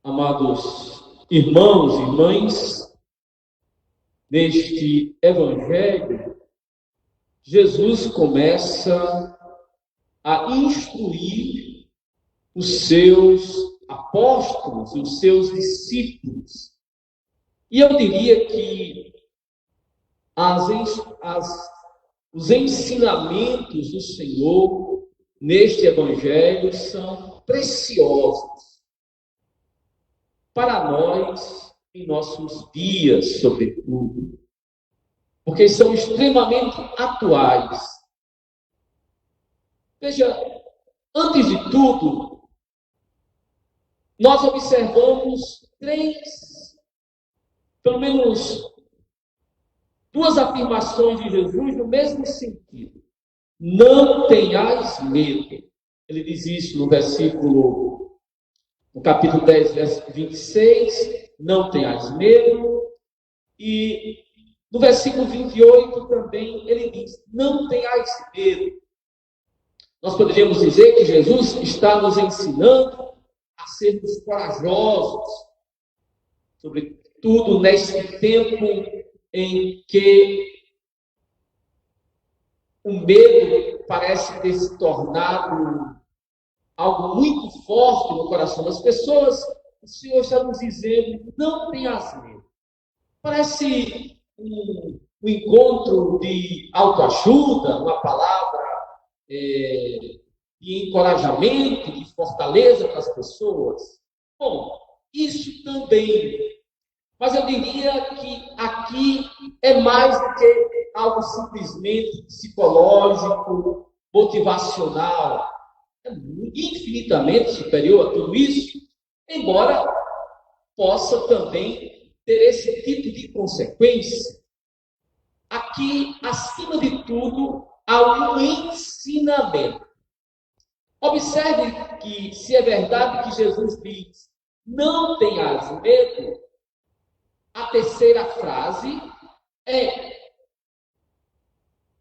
Amados irmãos e irmãs, neste Evangelho, Jesus começa a instruir os seus apóstolos e os seus discípulos. E eu diria que os ensinamentos do Senhor neste Evangelho são preciosos para nós em nossos dias, sobretudo, porque são extremamente atuais. Veja, antes de tudo, nós observamos pelo menos duas afirmações de Jesus no mesmo sentido. Não tenhais medo. Ele diz isso no capítulo 10, verso 26, não tenhais medo. E no versículo 28 também ele diz, não tenhais medo. Nós poderíamos dizer que Jesus está nos ensinando a sermos corajosos, sobretudo nesse tempo em que o medo parece ter se tornado algo muito forte no coração das pessoas. O Senhor está nos dizendo, não tenhas medo. Parece um encontro de autoajuda, uma palavra de encorajamento, de fortaleza para as pessoas. Bom, isso também. Mas eu diria que aqui é mais do que algo simplesmente psicológico, motivacional. É infinitamente superior a tudo isso, embora possa também ter esse tipo de consequência. Aqui, acima de tudo, há um ensinamento. Observe que, se é verdade que Jesus diz, não tenhas medo, a terceira frase é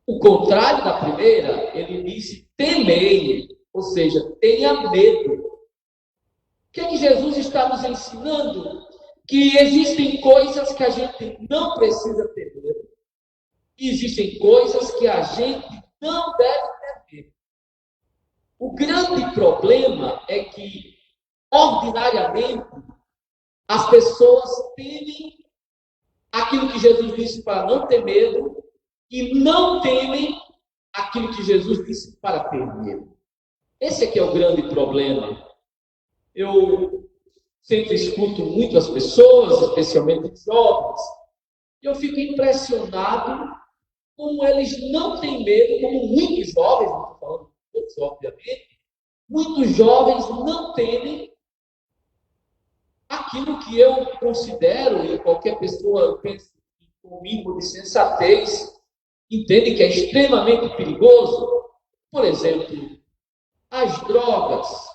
o contrário da primeira. Ele disse, temei, ou seja, tenha medo. O que é que Jesus está nos ensinando? Que existem coisas que a gente não precisa ter medo. E existem coisas que a gente não deve ter medo. O grande problema é que, ordinariamente, as pessoas temem aquilo que Jesus disse para não ter medo e não temem aquilo que Jesus disse para ter medo. Esse aqui é o grande problema. Eu sempre escuto muito as pessoas, especialmente os jovens, e eu fico impressionado como eles não têm medo, como muitos jovens, não estou falando de todos, obviamente, muitos jovens não temem aquilo que eu considero, e qualquer pessoa pensa com o mínimo de sensatez, entende que é extremamente perigoso. Por exemplo, as drogas.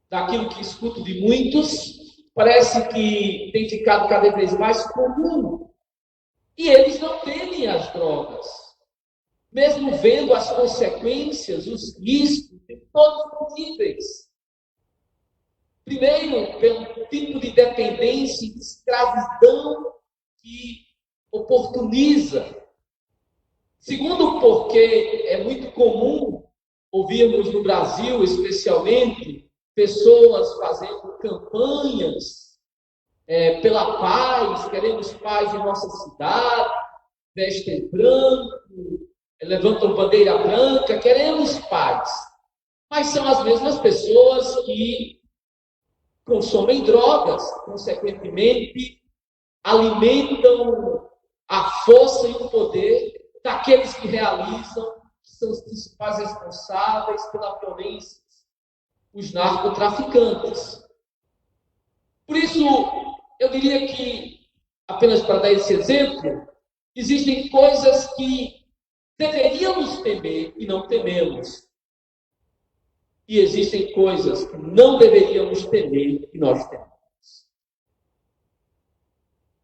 Daquilo que escuto de muitos, parece que tem ficado cada vez mais comum. E eles não temem as drogas. Mesmo vendo as consequências, os riscos, de todos os níveis. Primeiro, pelo tipo de dependência e de escravidão que oportuniza. Segundo, porque é muito comum ouvirmos no Brasil, especialmente, pessoas fazendo campanhas pela paz, queremos paz em nossa cidade, vestem branco, levantam bandeira branca, queremos paz. Mas são as mesmas pessoas que consomem drogas, consequentemente, alimentam a força e o poder daqueles que realizam, que são os principais responsáveis pela violência, os narcotraficantes. Por isso, eu diria que, apenas para dar esse exemplo, existem coisas que deveríamos temer e não tememos. E existem coisas que não deveríamos temer e nós tememos.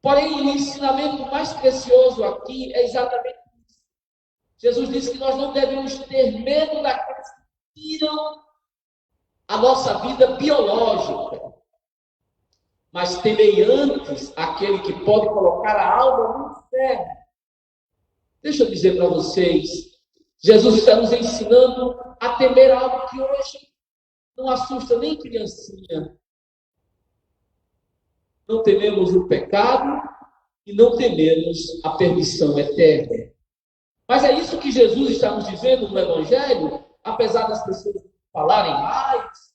Porém, o ensinamento mais precioso aqui é exatamente isso. Jesus disse que nós não devemos ter medo daqueles que tiram a nossa vida biológica, mas temei antes aquele que pode colocar a alma no inferno. Deixa eu dizer para vocês, Jesus está nos ensinando a temer algo que hoje não assusta nem criancinha. Não tememos o pecado e não tememos a perdição eterna. Mas é isso que Jesus está nos dizendo no Evangelho, apesar das pessoas falarem mais,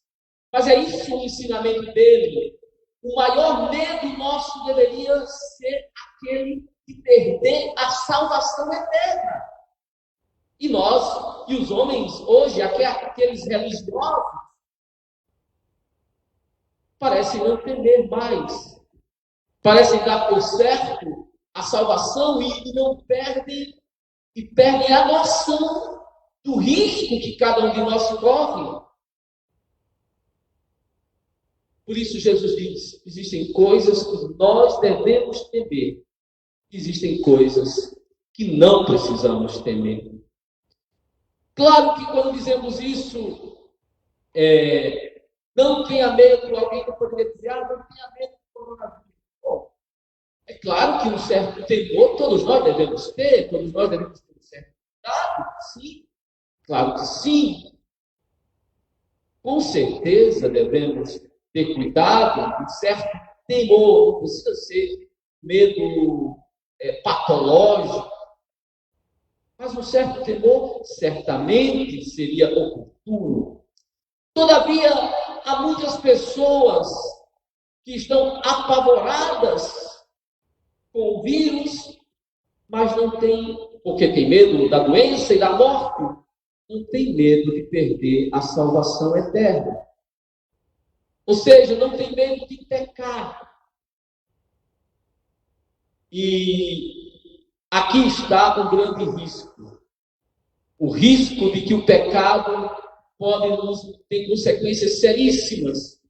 mas é isso o ensinamento dele. O maior medo nosso deveria ser aquele de perder a salvação eterna. E nós, e os homens hoje, aqueles religiosos, parecem não temer mais. Parecem dar por certo a salvação e não perdem a noção do risco que cada um de nós corre. Por isso Jesus diz, existem coisas que nós devemos temer. Existem coisas que não precisamos temer. Claro que quando dizemos isso, não tenha medo, alguém que poderia dizer, não tenha medo do coronavírus. Bom, é claro que um certo temor todos nós devemos ter, todos nós devemos ter um certo cuidado, sim, claro que sim. Com certeza devemos ter cuidado, um certo temor, não precisa ser medo patológico, mas um certo temor certamente seria oportuno. Todavia, há muitas pessoas que estão apavoradas com o vírus, mas não têm, porque tem medo da doença e da morte, não tem medo de perder a salvação eterna. Ou seja, não tem medo de pecar. E aqui está um grande risco. O risco de que o pecado pode ter consequências seríssimas.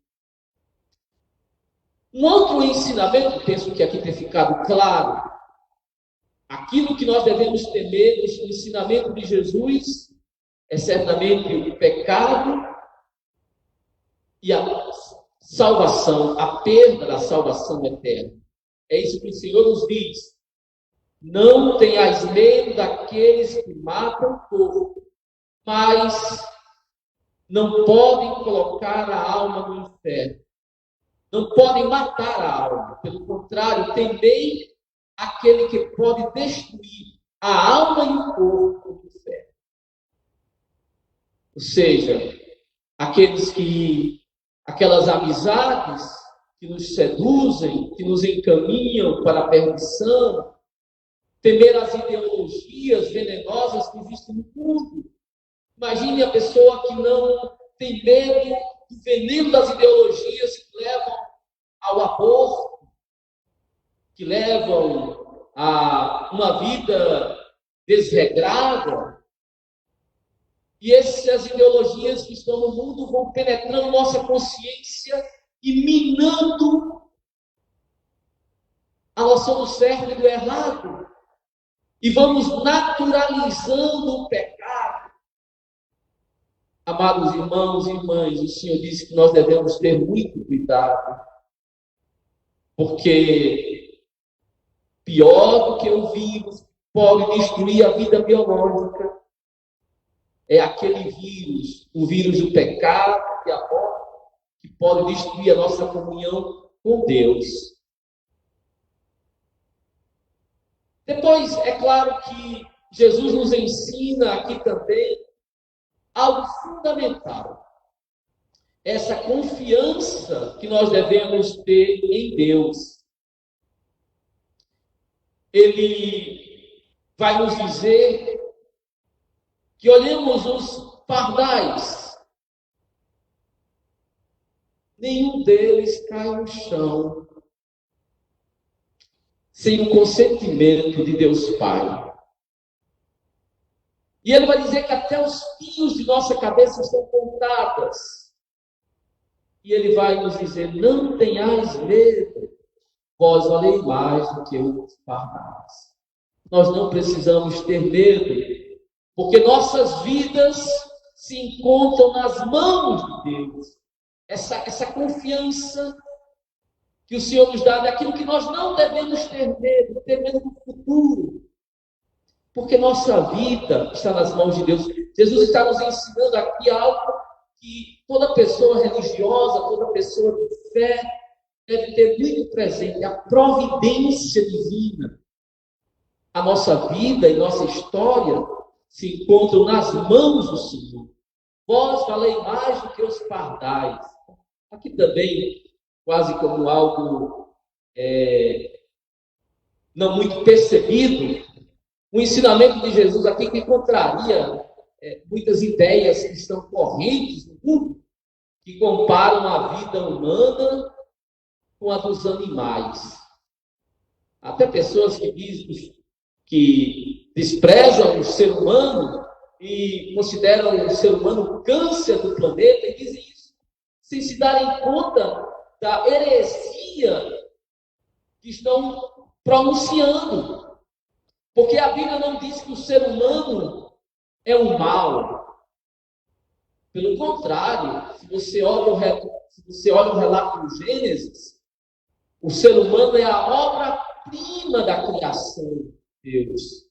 Um outro ensinamento, penso que aqui tem ficado claro, aquilo que nós devemos temer, esse ensinamento de Jesus, é certamente o pecado e a salvação, a perda da salvação eterna. É isso que o Senhor nos diz. Não tenhais medo daqueles que matam o corpo, mas não podem colocar a alma no inferno. Não podem matar a alma. Pelo contrário, temei aquele que pode destruir a alma e o corpo no inferno. Ou seja, aquelas amizades que nos seduzem, que nos encaminham para a perdição, temer as ideologias venenosas que existem no mundo. Imagine a pessoa que não tem medo do veneno das ideologias que levam ao aborto, que levam a uma vida desregrada. E essas ideologias que estão no mundo vão penetrando nossa consciência e minando a noção do certo e do errado. E vamos naturalizando o pecado. Amados irmãos e irmãs, o Senhor disse que nós devemos ter muito cuidado, porque pior do que o vírus pode destruir a vida biológica é aquele vírus, o vírus do pecado e a morte, que pode destruir a nossa comunhão com Deus. Depois, é claro que Jesus nos ensina aqui também algo fundamental. Essa confiança que nós devemos ter em Deus. Ele vai nos dizer que olhemos os pardais. Nenhum deles cai no chão sem o consentimento de Deus Pai. E ele vai dizer que até os fios de nossa cabeça estão contadas. E ele vai nos dizer, não tenhais medo, vós valei mais do que os pardais. Nós não precisamos ter medo, porque nossas vidas se encontram nas mãos de Deus. Essa confiança que o Senhor nos dá daquilo que nós não devemos ter medo do futuro, porque nossa vida está nas mãos de Deus. Jesus está nos ensinando aqui algo que toda pessoa religiosa, toda pessoa de fé deve ter muito presente: a providência divina. A nossa vida e nossa história se encontram nas mãos do Senhor. Vós valei mais do que os pardais. Aqui também, quase como algo não muito percebido, o ensinamento de Jesus aqui que contraria muitas ideias que estão correntes no mundo, que comparam a vida humana com a dos animais. Até pessoas que dizem que desprezam o ser humano e consideram o ser humano o câncer do planeta, e dizem isso sem se darem conta da heresia que estão pronunciando. Porque a Bíblia não diz que o ser humano é o mal. Pelo contrário, se você olha o relato do Gênesis, o ser humano é a obra-prima da criação de Deus.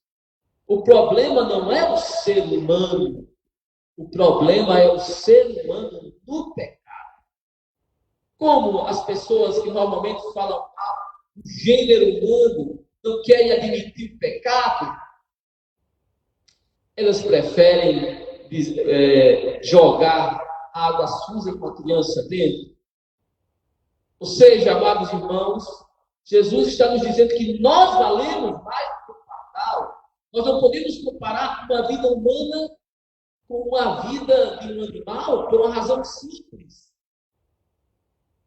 O problema não é o ser humano, o problema é o ser humano no pecado. Como as pessoas que normalmente falam do gênero humano não querem admitir o pecado, elas preferem jogar água suja com a criança dentro. Ou seja, amados irmãos, Jesus está nos dizendo que nós valemos mais do que o pardal. Nós não podemos comparar uma vida humana com uma vida de um animal por uma razão simples.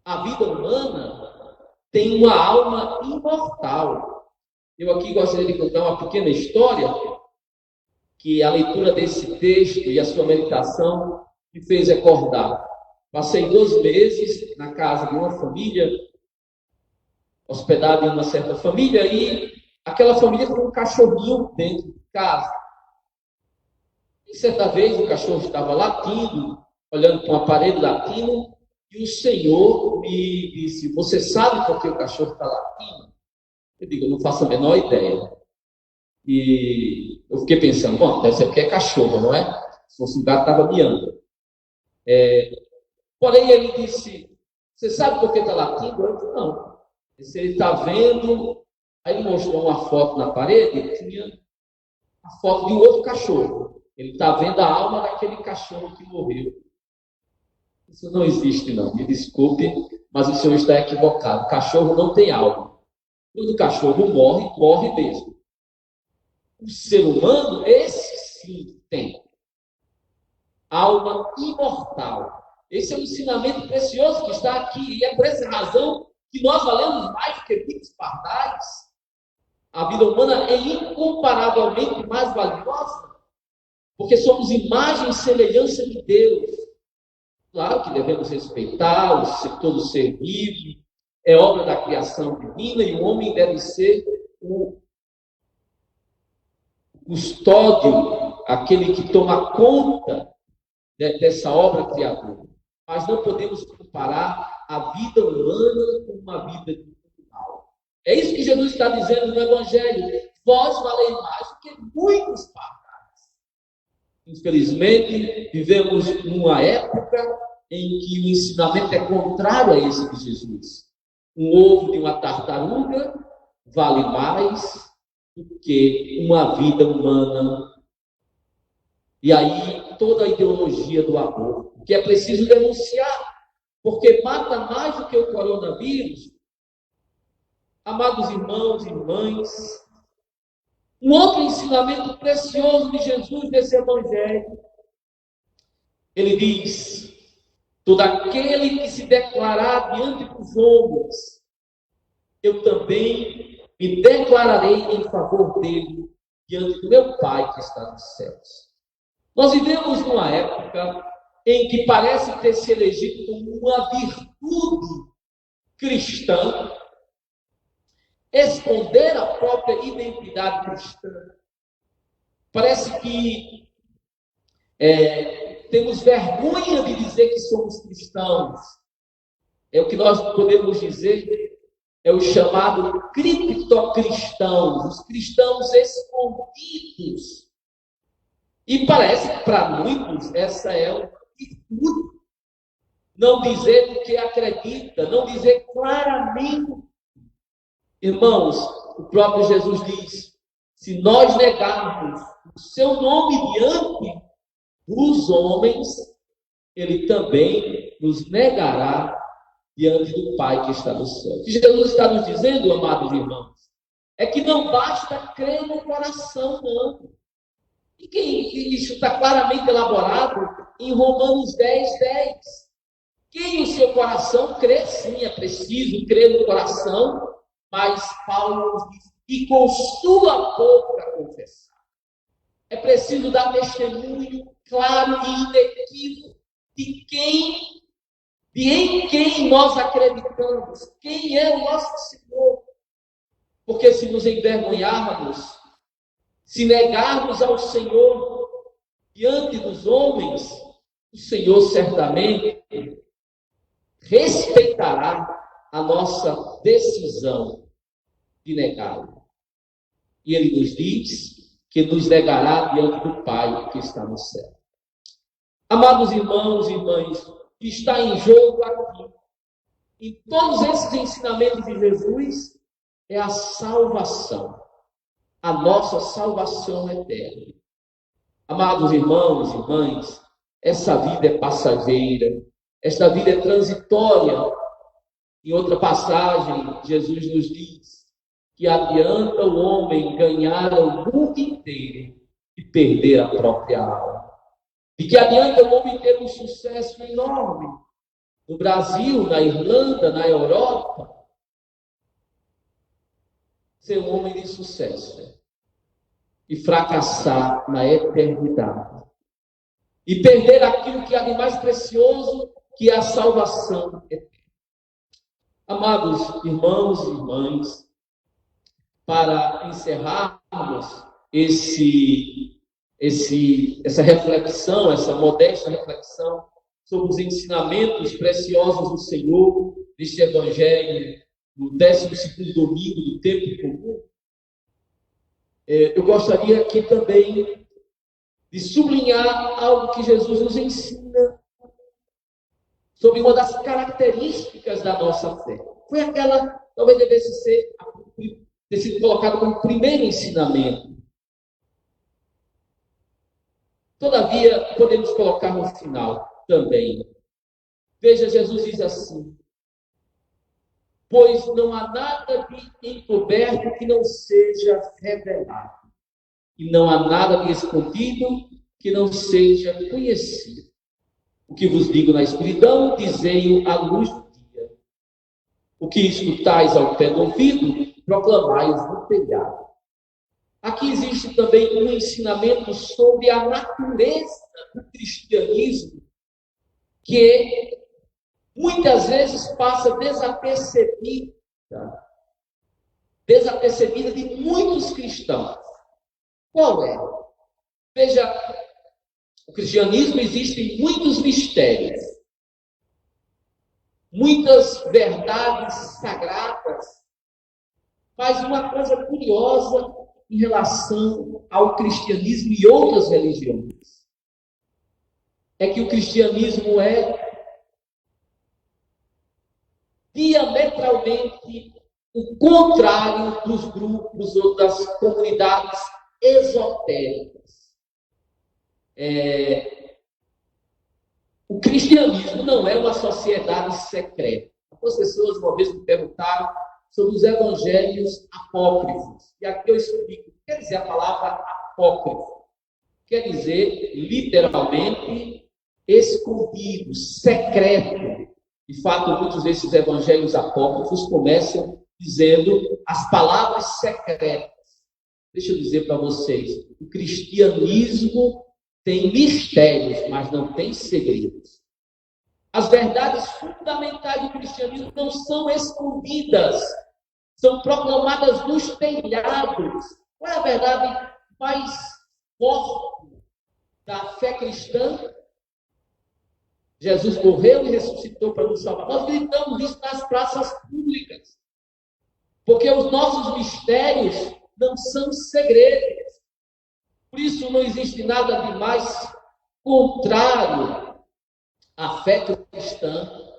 A vida humana tem uma alma imortal. Eu aqui gostaria de contar uma pequena história, que a leitura desse texto e a sua meditação me fez recordar. Passei 2 meses na casa de uma família, hospedado em uma certa família, e aquela família tem um cachorrinho dentro de casa. E certa vez o cachorro estava latindo, olhando para um aparelho latindo, e o Senhor me disse: você sabe por que o cachorro está latindo? Eu digo: eu não faço a menor ideia. E eu fiquei pensando: bom, deve ser porque é cachorro, não é? Se fosse um gato, estava miando. Porém, ele disse: você sabe por que está latindo? Eu disse: não. Se ele está vendo. Aí ele mostrou uma foto na parede, e tinha a foto de um outro cachorro. Ele está vendo a alma daquele cachorro que morreu. Isso não existe, não. Me desculpe, mas o senhor está equivocado. O cachorro não tem alma. Quando o cachorro morre, morre mesmo. O ser humano, esse sim tem alma imortal. Esse é um ensinamento precioso que está aqui. E é por essa razão que nós valemos mais do que muitos pardais. A vida humana é incomparavelmente mais valiosa, porque somos imagem e semelhança de Deus. Claro que devemos respeitar todo ser vivo, é obra da criação divina, e o homem deve ser o custódio, aquele que toma conta dessa obra criadora. Mas não podemos comparar a vida humana com uma vida de animal. É isso que Jesus está dizendo no Evangelho. Vós valeis mais do que muitos pardais. Infelizmente, vivemos numa época em que o ensinamento é contrário a esse de Jesus. Um ovo de uma tartaruga vale mais do que uma vida humana. E aí, toda a ideologia do aborto, que é preciso denunciar, porque mata mais do que o coronavírus. Amados irmãos e irmãs, um outro ensinamento precioso de Jesus nesse Evangelho, ele diz: todo aquele que se declarar diante dos homens, eu também me declararei em favor dele diante do meu Pai que está nos céus. Nós vivemos numa época em que parece ter se elegido como uma virtude cristã esconder a própria identidade cristã. Parece que temos vergonha de dizer que somos cristãos. É o que nós podemos dizer, é o chamado criptocristãos, os cristãos escondidos. E parece que para muitos essa é uma virtude. Não dizer o que acredita, não dizer claramente. Irmãos, o próprio Jesus diz, se nós negarmos o seu nome diante dos homens, ele também nos negará diante do Pai que está no céu. O que Jesus está nos dizendo, amados irmãos, é que não basta crer no coração, não. E que isso está claramente elaborado em Romanos 10, 10. Quem o seu coração crê, sim, é preciso crer no coração, mas Paulo nos diz, e com sua boca confessar. É preciso dar testemunho claro e inequívoco em quem nós acreditamos, quem é o nosso Senhor. Porque se nos envergonharmos, se negarmos ao Senhor diante dos homens, o Senhor certamente respeitará a nossa decisão de negá-lo. E ele nos diz que nos negará diante do Pai que está no céu. Amados irmãos e irmãs, o que está em jogo aqui, em todos esses ensinamentos de Jesus, é a salvação, a nossa salvação eterna. Amados irmãos e irmãs, essa vida é passageira, esta vida é transitória. Em outra passagem, Jesus nos diz que adianta o homem ganhar o mundo inteiro e perder a própria alma. E que adianta o homem ter um sucesso enorme no Brasil, na Irlanda, na Europa, ser um homem de sucesso e fracassar na eternidade. E perder aquilo que há de mais precioso, que é a salvação eterna. Amados irmãos e irmãs, para encerrarmos essa reflexão, essa modesta reflexão sobre os ensinamentos preciosos do Senhor, neste Evangelho, no 12º domingo do tempo comum, eu gostaria aqui também de sublinhar algo que Jesus nos ensina sobre uma das características da nossa fé. Foi aquela, talvez devesse ter sido colocado como primeiro ensinamento. Todavia, podemos colocar no final também. Veja, Jesus diz assim, pois não há nada de encoberto que não seja revelado, e não há nada de escondido que não seja conhecido. O que vos digo na escuridão, dizei-o à luz do dia. O que escutais ao pé do ouvido, proclamai-os no telhado. Aqui existe também um ensinamento sobre a natureza do cristianismo, que muitas vezes passa desapercebida de muitos cristãos. Qual é? Veja, o cristianismo existe muitos mistérios, muitas verdades sagradas, mas uma coisa curiosa em relação ao cristianismo e outras religiões é que o cristianismo é diametralmente o contrário dos grupos ou das comunidades esotéricas. O cristianismo não é uma sociedade secreta. Algumas pessoas uma vez me perguntaram sobre os evangelhos apócrifos. E aqui eu explico o que quer dizer a palavra apócrifo. Quer dizer, literalmente, escondido, secreto. De fato, muitos desses evangelhos apócrifos começam dizendo as palavras secretas. Deixa eu dizer para vocês, o cristianismo tem mistérios, mas não tem segredos. As verdades fundamentais do cristianismo não são escondidas, são proclamadas nos telhados. Qual é a verdade mais forte da fé cristã? Jesus morreu e ressuscitou para nos salvar. Nós gritamos isso nas praças públicas, porque os nossos mistérios não são segredos. Por isso não existe nada de mais contrário à fé cristã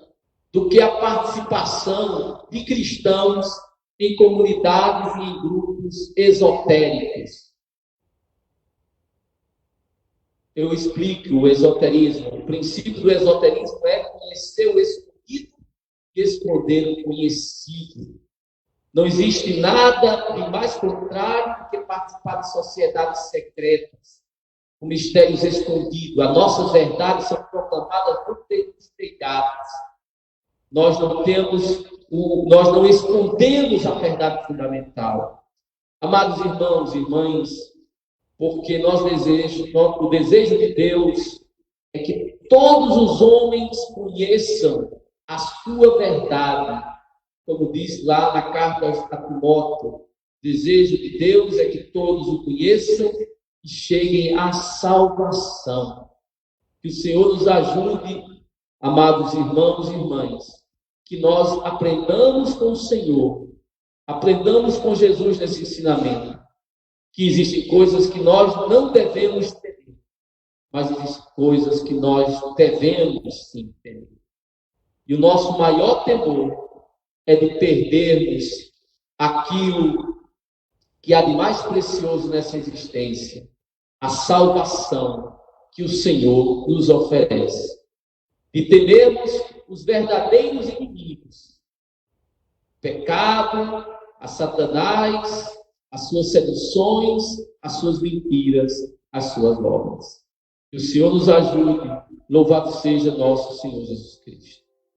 do que a participação de cristãos em comunidades e em grupos esotéricos. Eu explico o esoterismo. O princípio do esoterismo é conhecer o escondido e esconder o conhecido. Não existe nada de mais contrário do que participar de sociedades secretas, com mistérios escondidos. As nossas verdades são proclamadas por telhados. Nós não escondemos a verdade fundamental. Amados irmãos e irmãs, porque o desejo de Deus é que todos os homens conheçam a sua verdade. Como diz lá na carta a Timóteo, o desejo de Deus é que todos o conheçam e cheguem à salvação. Que o Senhor nos ajude, amados irmãos e irmãs, que nós aprendamos com o Senhor, aprendamos com Jesus nesse ensinamento, que existem coisas que nós não devemos temer, mas existem coisas que nós devemos sim temer. E o nosso maior temor é de perdermos aquilo que há de mais precioso nessa existência, a salvação que o Senhor nos oferece. De temermos os verdadeiros inimigos, o pecado, a Satanás, as suas seduções, as suas mentiras, as suas obras. Que o Senhor nos ajude. Louvado seja nosso Senhor Jesus Cristo.